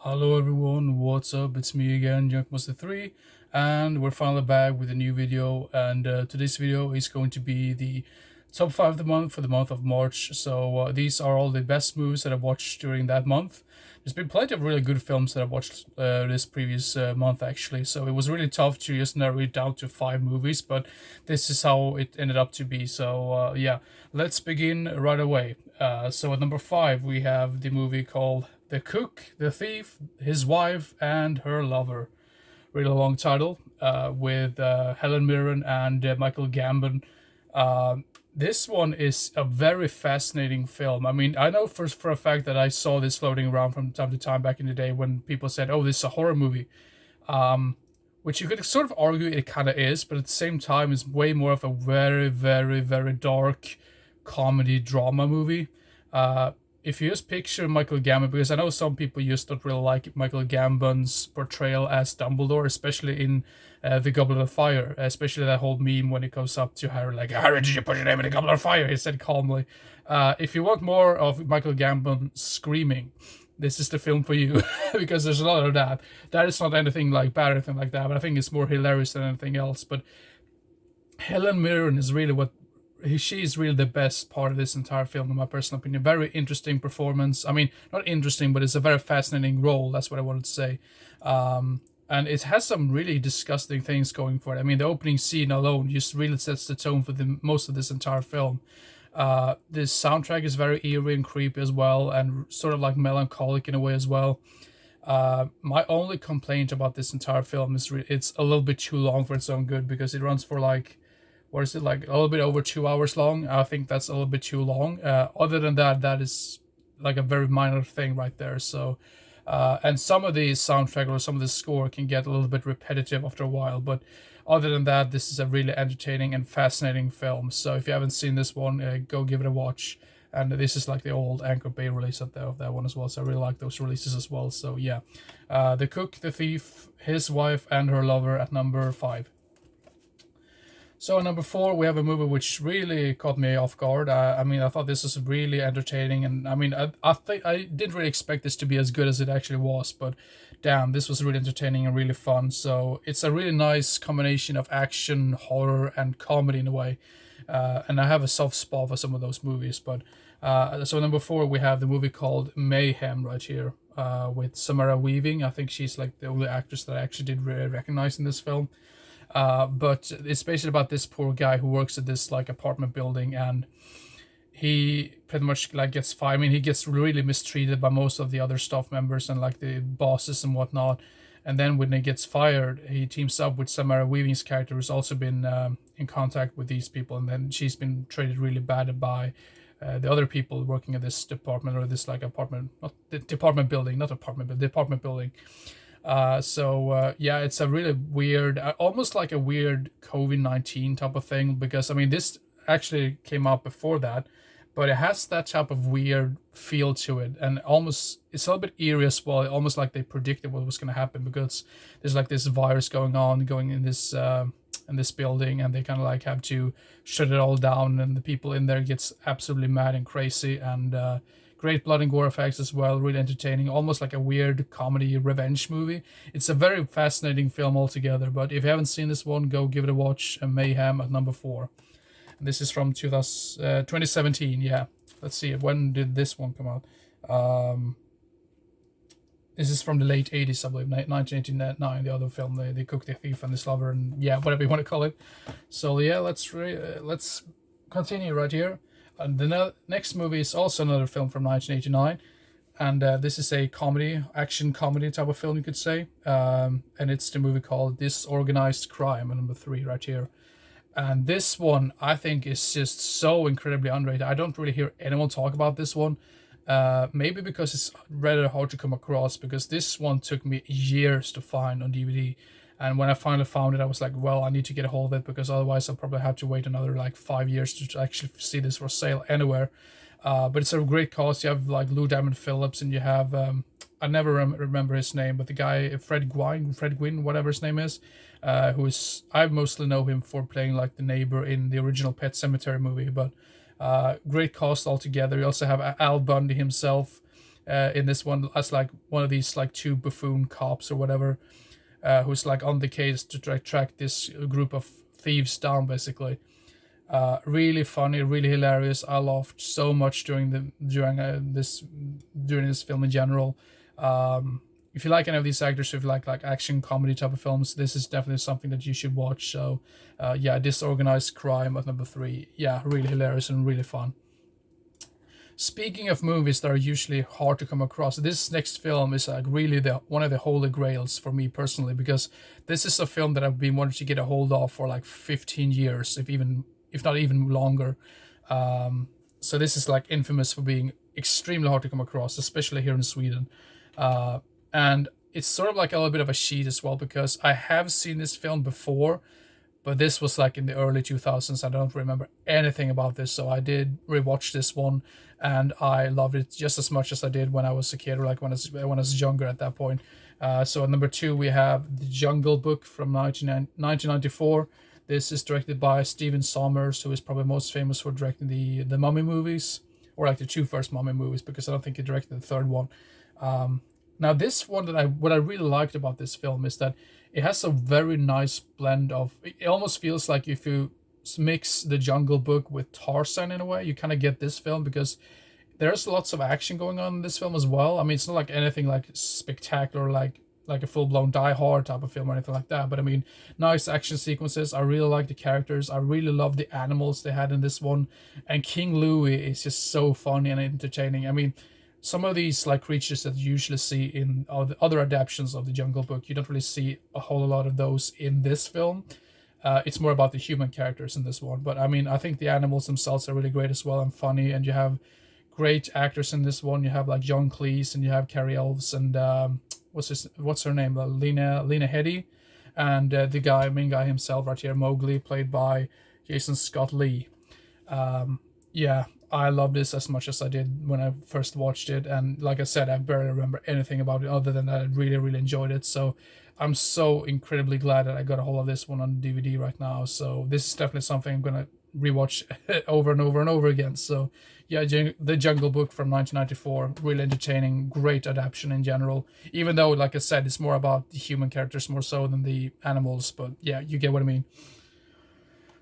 Hello everyone, what's up? It's me again, Junkmaster3, and we're finally back with a new video. And today's video is going to be the top 5 of the month for the month of March. So these are all the best movies that I've watched during that month. There's been plenty of really good films that I've watched this previous month actually. So it was really tough to just narrow it down to 5 movies, but this is how it ended up to be. So yeah, let's begin right away. So at number 5 we have the movie called The Cook, The Thief, His Wife, and Her Lover. Really long title, with Helen Mirren and Michael Gambon. Uh, this one is a very fascinating film. I mean, I know for a fact that I saw this floating around from time to time back in the day when people said, "Oh, this is a horror movie," um, which you could sort of argue it kind of is, but at the same time, it's way more of a very, very, very dark comedy drama movie. Uh, if you just picture Michael Gambon, because I know some people just don't really like Michael Gambon's portrayal as Dumbledore, especially in the Goblet of Fire, especially that whole meme when it goes up to Harry, like, "Harry, did you put your name in the Goblet of Fire?" He said calmly. If you want more of Michael Gambon screaming, this is the film for you, because there's a lot of that. That is not anything like bad or anything like that, but I think it's more hilarious than anything else. But Helen Mirren is really she is really the best part of this entire film, in my personal opinion. Very interesting performance. I mean, not interesting, but it's a very fascinating role. That's what I wanted to say. And it has some really disgusting things going for it. I mean, the opening scene alone just really sets the tone for the most of this entire film. This soundtrack is very eerie and creepy as well, and sort of like melancholic in a way as well. My only complaint about this entire film is it's a little bit too long for its own good, because it runs for like, what is it, like a little bit over 2 hours long. I think that's a little bit too long. Other than that, that is like a very minor thing right there. So, and some of the soundtrack or some of the score can get a little bit repetitive after a while. But other than that, this is a really entertaining and fascinating film. So if you haven't seen this one, go give it a watch. And this is like the old Anchor Bay release of that one as well. So I really like those releases as well. So yeah, The Cook, The Thief, His Wife, and Her Lover at number 5. So at number 4, we have a movie which really caught me off guard. I mean, I thought this was really entertaining, and I mean, I think I didn't really expect this to be as good as it actually was. But damn, this was really entertaining and really fun. So it's a really nice combination of action, horror, and comedy in a way. And I have a soft spot for some of those movies. But so number 4, we have the movie called Mayhem right here, with Samara Weaving. I think she's like the only actress that I actually did recognize in this film. But it's basically about this poor guy who works at this like apartment building, and he pretty much like gets fired. I mean, he gets really mistreated by most of the other staff members and like the bosses and whatnot. And then when he gets fired, he teams up with Samara Weaving's character, who's also been in contact with these people, and then she's been treated really bad by the other people working at this department, or this like apartment, not the department building, not apartment, but the apartment building. So yeah, it's a really weird, almost like a weird COVID-19 type of thing, because I mean, this actually came out before that, but it has that type of weird feel to it, and almost it's a little bit eerie as well, almost like they predicted what was going to happen, because there's like this virus going in this building, and they kind of like have to shut it all down, and the people in there gets absolutely mad and crazy, and great blood and gore effects as well, really entertaining, almost like a weird comedy revenge movie. It's a very fascinating film altogether, but if you haven't seen this one, go give it a watch. Mayhem at number 4. And this is from 2017, yeah. Let's see, when did this one come out? This is from the late 80s, I believe, 1989, the other film, They Cook, The Thief, and His Lover, and yeah, whatever you want to call it. So yeah, let's continue right here. And the next movie is also another film from 1989, and this is a comedy, action comedy type of film, you could say. And it's the movie called Disorganized Crime, at number 3 right here. And this one, I think, is just so incredibly underrated. I don't really hear anyone talk about this one. Maybe because it's rather hard to come across, because this one took me years to find on DVD. And when I finally found it, I was like, well, I need to get a hold of it, because otherwise I'll probably have to wait another like 5 years to actually see this for sale anywhere. But it's a great cast. You have like Lou Diamond Phillips, and you have, I never remember his name, but the guy, Fred Gwynne, whatever his name is, who is, I mostly know him for playing like the neighbor in the original Pet Sematary movie. But great cast altogether. You also have Al Bundy himself, in this one as like one of these like two buffoon cops or whatever, who's like on the case to track this group of thieves down, basically. Really funny, really hilarious. I laughed so much during this film in general. If you like any of these actors, if you like action comedy type of films, this is definitely something that you should watch. So, yeah, Disorganized Crime at number 3. Yeah, really hilarious and really fun. Speaking of movies that are usually hard to come across, this next film is like really the one of the holy grails for me personally, because this is a film that I've been wanting to get a hold of for like 15 years, if not even longer. So this is like infamous for being extremely hard to come across, especially here in Sweden. And it's sort of like a little bit of a cheat as well, because I have seen this film before, but this was like in the early 2000s. I don't remember anything about this, so I did rewatch this one, and I loved it just as much as I did when I was a kid, or like when I was younger at that point. So at number 2 we have The Jungle Book from 1994. This is directed by Steven Sommers, who is probably most famous for directing the Mummy movies, or like the two first Mummy movies, because I don't think he directed the third one. Now this one, what I really liked about this film is that it has a very nice blend of, it almost feels like if you mix The Jungle Book with Tarzan in a way, you kind of get this film, because there's lots of action going on in this film as well. I mean, it's not like anything like spectacular, like a full-blown Die Hard type of film or anything like that, but I mean, nice action sequences. I really like the characters. I really love the animals they had in this one, and King Louie is just so funny and entertaining. I mean, some of these like creatures that you usually see in other adaptations of The Jungle Book, you don't really see a whole lot of those in this film. It's more about the human characters in this one, but I mean, I think the animals themselves are really great as well and funny, and you have great actors in this one. You have like John Cleese, and you have Carrie Elves, and what's her name, Lena Headey, and the main guy himself right here, Mowgli, played by Jason Scott Lee. Yeah, I love this as much as I did when I first watched it, and like I said, I barely remember anything about it other than that I really, really enjoyed it. So I'm so incredibly glad that I got a hold of this one on DVD right now. So this is definitely something I'm gonna rewatch over and over and over again. So yeah, The Jungle Book from 1994, really entertaining, great adaptation in general. Even though, like I said, it's more about the human characters more so than the animals, but yeah, you get what I mean.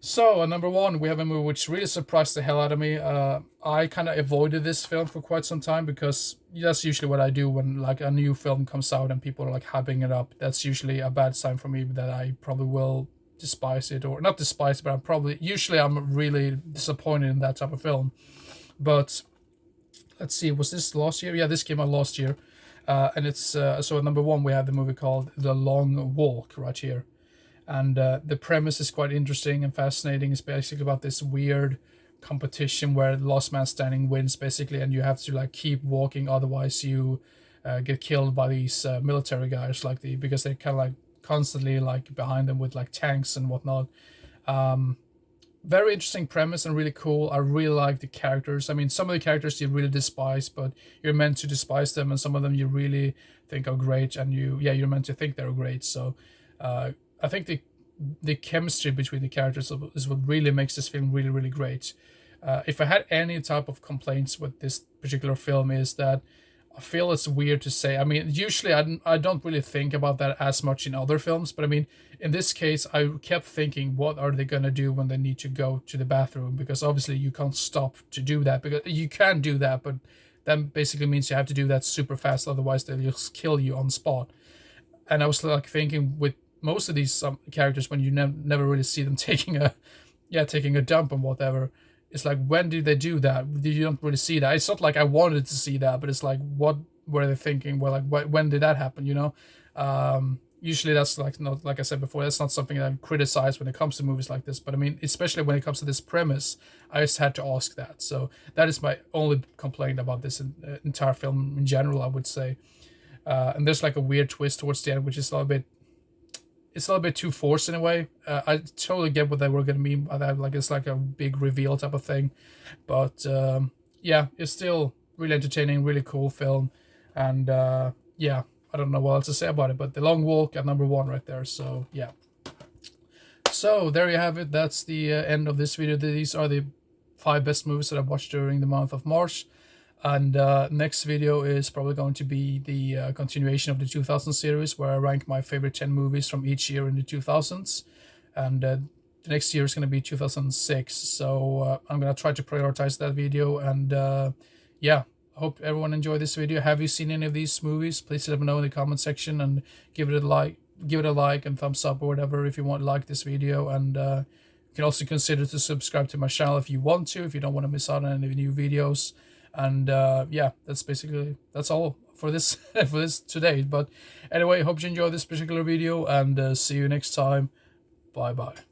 So, at number 1, we have a movie which really surprised the hell out of me. I kind of avoided this film for quite some time, because that's usually what I do when like a new film comes out and people are like hyping it up. That's usually a bad sign for me that I probably will despise it, or not despise it, but I'm really disappointed in that type of film. But let's see, was this last year? Yeah, this came out last year. And it's so at number 1 we have the movie called The Long Walk right here. And the premise is quite interesting and fascinating. It's basically about this weird competition where the last man standing wins, basically, and you have to like keep walking, otherwise you get killed by these military guys, because they're kind of like constantly like behind them with like tanks and whatnot. Very interesting premise and really cool. I really like the characters. I mean, some of the characters you really despise, but you're meant to despise them, and some of them you really think are great, and you're meant to think they're great. So I think the chemistry between the characters is what really makes this film really, really great. If I had any type of complaints with this particular film, is that I feel it's weird to say. I mean, usually I don't really think about that as much in other films, but I mean, in this case, I kept thinking, what are they going to do when they need to go to the bathroom? Because obviously you can't stop to do that, because you can do that, but that basically means you have to do that super fast, otherwise they'll just kill you on spot. And I was like thinking, with most of these characters, when you never really see them taking a dump and whatever, it's like, when did they do that? You don't really see that. It's not like I wanted to see that, but it's like, what were they thinking? Well, like, when did that happen? Usually that's not, like I said before, that's not something that I criticize when it comes to movies like this. But I mean, especially when it comes to this premise, I just had to ask that. So that is my only complaint about this entire film in general, I would say. And there's like a weird twist towards the end, which is a little bit too forced in a way. I totally get what they were going to mean by that. Like, it's like a big reveal type of thing. But yeah, it's still really entertaining, really cool film. And yeah, I don't know what else to say about it, but The Long Walk at number 1 right there. So yeah. So there you have it. That's the end of this video. These are the 5 best movies that I watched during the month of March. And next video is probably going to be the continuation of the 2000 series, where I rank my favorite 10 movies from each year in the 2000s. And the next year is going to be 2006. So I'm going to try to prioritize that video. And yeah, hope everyone enjoyed this video. Have you seen any of these movies? Please let me know in the comment section and give it a like. Give it a like and thumbs up or whatever if you want to like this video. And you can also consider to subscribe to my channel if you want to, if you don't want to miss out on any new videos. And yeah, that's all for this for this today. But anyway, hope you enjoyed this particular video, and see you next time. Bye bye.